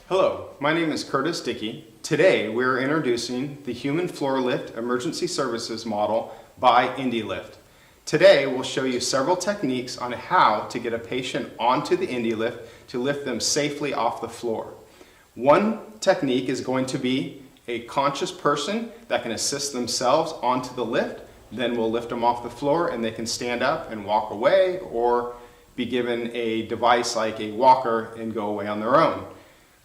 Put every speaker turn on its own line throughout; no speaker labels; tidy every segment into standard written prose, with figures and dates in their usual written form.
Hello, my name is Curtis Dickey. Today we're introducing the Human Floor Lift Emergency Services model by IndeeLift. Today we'll show you several techniques on how to get a patient onto the IndeeLift to lift them safely off the floor. One technique is going to be a conscious person that can assist themselves onto the lift. Then we'll lift them off the floor and they can stand up and walk away or be given a device like a walker and go away on their own.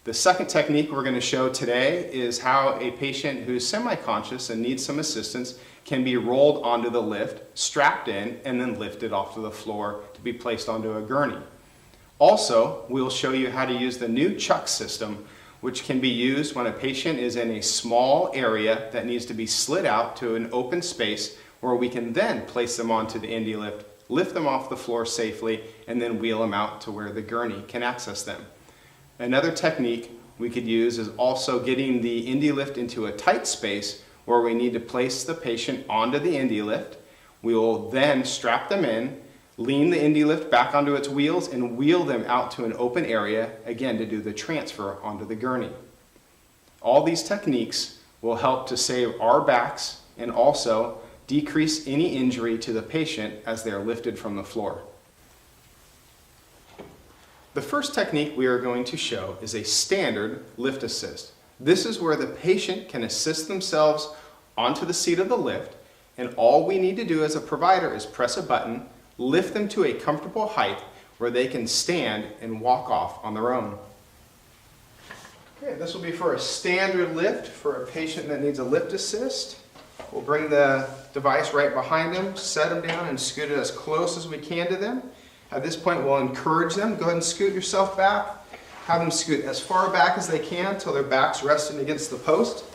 The second technique we're going to show today is how a patient who's semi-conscious and needs some assistance can be rolled onto the lift, strapped in, and then lifted off to the floor to be placed onto a gurney. Also, we'll show you how to use the new chuck system, which can be used when a patient is in a small area that needs to be slid out to an open space where we can then place them onto the IndeeLift, lift them off the floor safely, and then wheel them out to where the gurney can access them. Another technique we could use is also getting the IndeeLift into a tight space where we need to place the patient onto the IndeeLift. We will then strap them in, lean the IndeeLift back onto its wheels, and wheel them out to an open area, again to do the transfer onto the gurney. All these techniques will help to save our backs and also decrease any injury to the patient as they are lifted from the floor. The first technique we are going to show is a standard lift assist. This is where the patient can assist themselves onto the seat of the lift, and all we need to do as a provider is press a button, lift them to a comfortable height where they can stand and walk off on their own. Okay, this will be for a standard lift for a patient that needs a lift assist. We'll bring the device right behind them, set them down, and scoot it as close as we can to them. At this point, we'll encourage them. Go ahead and scoot yourself back. Have them scoot as far back as they can until their back's resting against the post.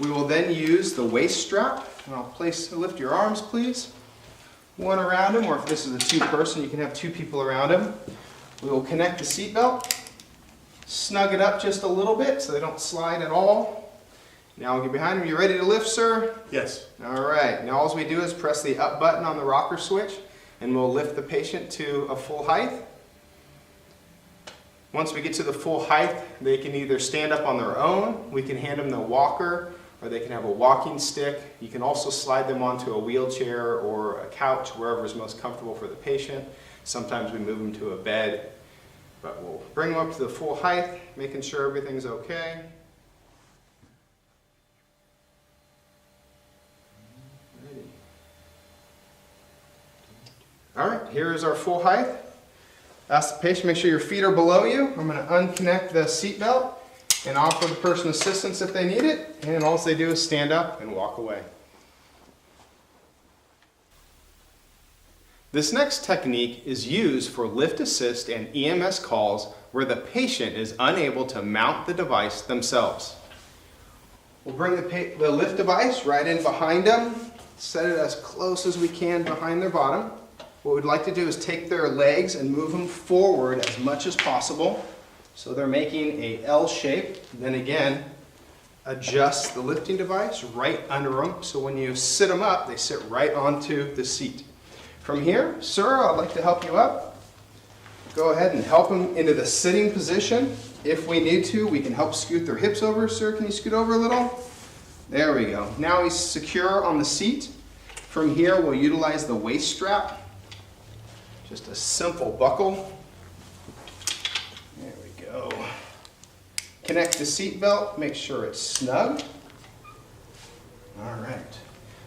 We will then use the waist strap. And I'll lift your arms, please. One around them, or if this is a two-person, you can have two people around them. We will connect the seat belt, snug it up just a little bit so they don't slide at all. Now we'll get behind them. You ready to lift, sir?
Yes.
All right. Now all we do is press the up button on the rocker switch, and we'll lift the patient to a full height. Once we get to the full height, they can either stand up on their own, we can hand them the walker, or they can have a walking stick. You can also slide them onto a wheelchair or a couch, wherever is most comfortable for the patient. Sometimes we move them to a bed, but we'll bring them up to the full height, making sure everything's okay. All right, here is our full height. Ask the patient, make sure your feet are below you. I'm going to unconnect the seat belt and offer the person assistance if they need it. And all they do is stand up and walk away. This next technique is used for lift assist and EMS calls where the patient is unable to mount the device themselves. We'll bring the lift device right in behind them, set it as close as we can behind their bottom. What we'd like to do is take their legs and move them forward as much as possible. So they're making a L shape. Then again, adjust the lifting device right under them. So when you sit them up, they sit right onto the seat. From here, sir, I'd like to help you up. Go ahead and help them into the sitting position. If we need to, we can help scoot their hips over. Sir, can you scoot over a little? There we go. Now he's secure on the seat. From here, we'll utilize the waist strap. Just a simple buckle. There we go. Connect the seat belt, make sure it's snug. All right.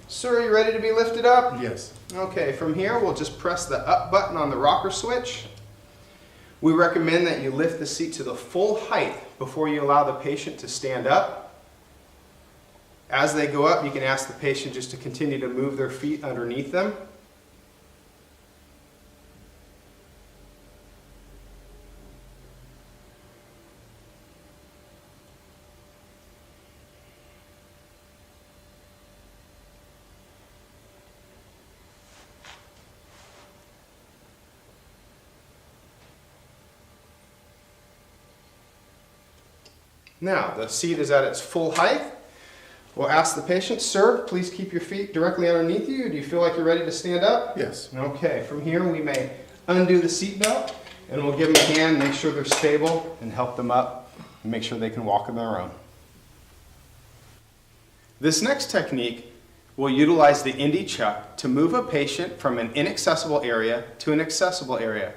Sir, are you ready to be lifted up?
Yes.
Okay, from here we'll just press the up button on the rocker switch. We recommend that you lift the seat to the full height before you allow the patient to stand up. As they go up, you can ask the patient just to continue to move their feet underneath them. Now, the seat is at its full height. We'll ask the patient, sir, please keep your feet directly underneath you. Do you feel like you're ready to stand up?
Yes.
Okay, from here we may undo the seat belt and we'll give them a hand, make sure they're stable, and help them up and make sure they can walk on their own. This next technique will utilize the Indie chuck to move a patient from an inaccessible area to an accessible area.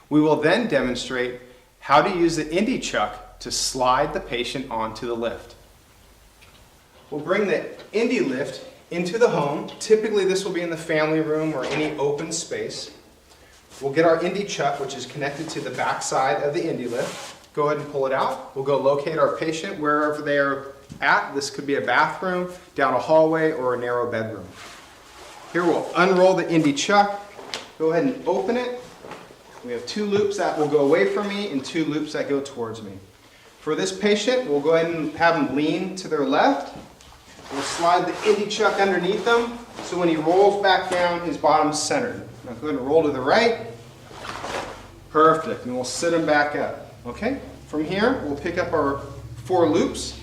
We will then demonstrate how to use the Indie chuck to slide the patient onto the lift. We'll bring the IndeeLift into the home. Typically this will be in the family room or any open space. We'll get our Indie chuck, which is connected to the back side of the IndeeLift. Go ahead and pull it out. We'll go locate our patient wherever they are at. This could be a bathroom, down a hallway, or a narrow bedroom. Here we'll unroll the Indie chuck. Go ahead and open it. We have 2 loops that will go away from me and 2 loops that go towards me. For this patient, we'll go ahead and have them lean to their left. We'll slide the Indie chuck underneath them, so when he rolls back down, his bottom's centered. Now go ahead and roll to the right. Perfect, and we'll sit him back up. Okay, from here, we'll pick up our 4 loops.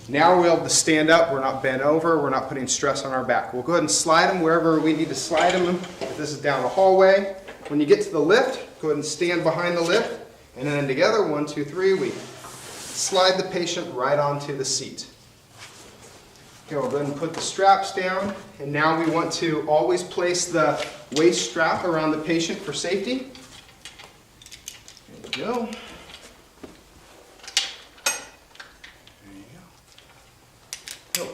Now we're able to stand up, we're not bent over, we're not putting stress on our back. We'll go ahead and slide them wherever we need to slide them. If this is down the hallway, when you get to the lift, go ahead and stand behind the lift, and then together, 1, 2, 3, we slide the patient right onto the seat. Okay, we'll go ahead and put the straps down, and now we want to always place the waist strap around the patient for safety. There we go.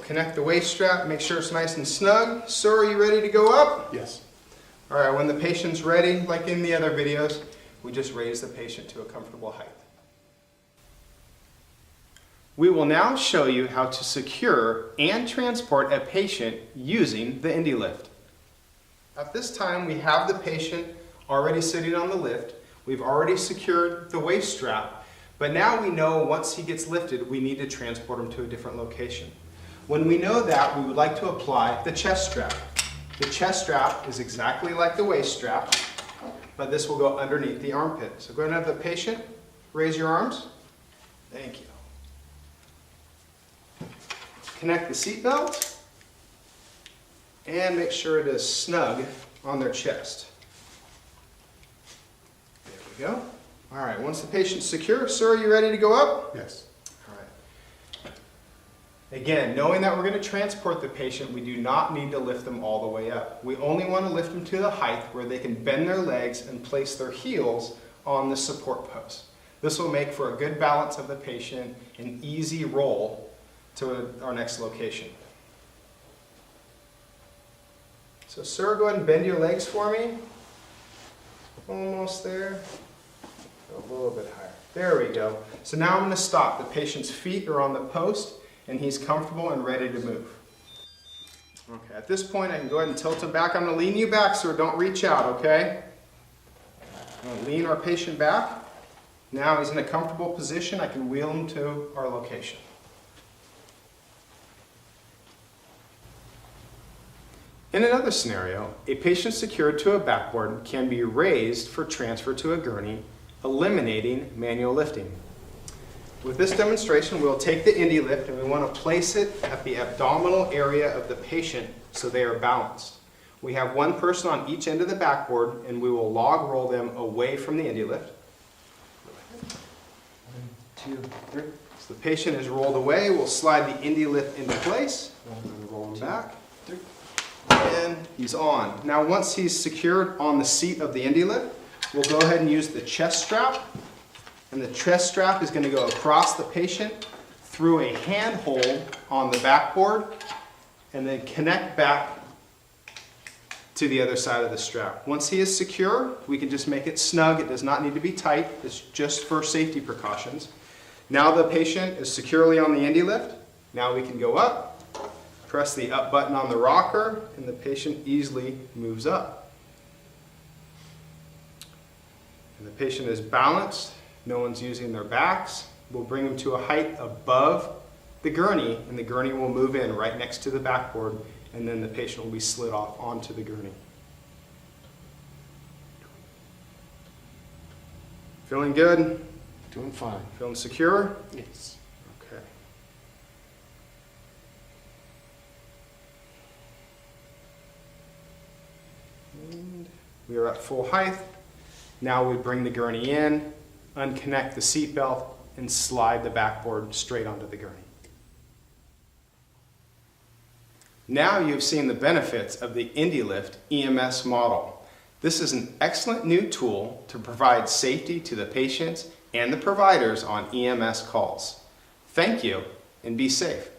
Connect the waist strap, make sure it's nice and snug. Sir, are you ready to go up?
Yes.
All right, when the patient's ready, like in the other videos, we just raise the patient to a comfortable height. We will now show you how to secure and transport a patient using the IndeeLift. At this time, we have the patient already sitting on the lift. We've already secured the waist strap, but now we know once he gets lifted, we need to transport him to a different location. When we know that, we would like to apply the chest strap. The chest strap is exactly like the waist strap, but this will go underneath the armpit. So go ahead and have the patient raise your arms. Thank you. Connect the seat belt and make sure it is snug on their chest. There we go. All right, once the patient's secure, sir, are you ready to go up?
Yes.
Again, knowing that we're going to transport the patient, we do not need to lift them all the way up. We only want to lift them to the height where they can bend their legs and place their heels on the support post. This will make for a good balance of the patient, an easy roll to our next location. So sir, go ahead and bend your legs for me. Almost there. A little bit higher. There we go. So now I'm going to stop. The patient's feet are on the post, and he's comfortable and ready to move. Okay, at this point I can go ahead and tilt him back. I'm going to lean you back, sir. Don't reach out, okay? I'm going to lean our patient back. Now he's in a comfortable position. I can wheel him to our location. In another scenario, a patient secured to a backboard can be raised for transfer to a gurney, eliminating manual lifting. With this demonstration, we'll take the IndeeLift and we want to place it at the abdominal area of the patient so they are balanced. We have one person on each end of the backboard and we will log roll them away from the IndeeLift. 1, 2, 3. So the patient is rolled away. We'll slide the IndeeLift into place. And roll him back. 3. And he's on. Now once he's secured on the seat of the IndeeLift, we'll go ahead and use the chest strap. And the chest strap is going to go across the patient through a handhold on the backboard and then connect back to the other side of the strap. Once he is secure, we can just make it snug. It does not need to be tight. It's just for safety precautions. Now the patient is securely on the IndeeLift. Now we can go up, press the up button on the rocker, and the patient easily moves up. And the patient is balanced. No one's using their backs. We'll bring them to a height above the gurney, and the gurney will move in right next to the backboard, and then the patient will be slid off onto the gurney. Feeling good?
Doing fine.
Feeling secure?
Yes.
Okay. And we are at full height. Now we bring the gurney in. unconnect the seatbelt, and slide the backboard straight onto the gurney. Now you've seen the benefits of the IndeeLift EMS model. This is an excellent new tool to provide safety to the patients and the providers on EMS calls. Thank you, and be safe.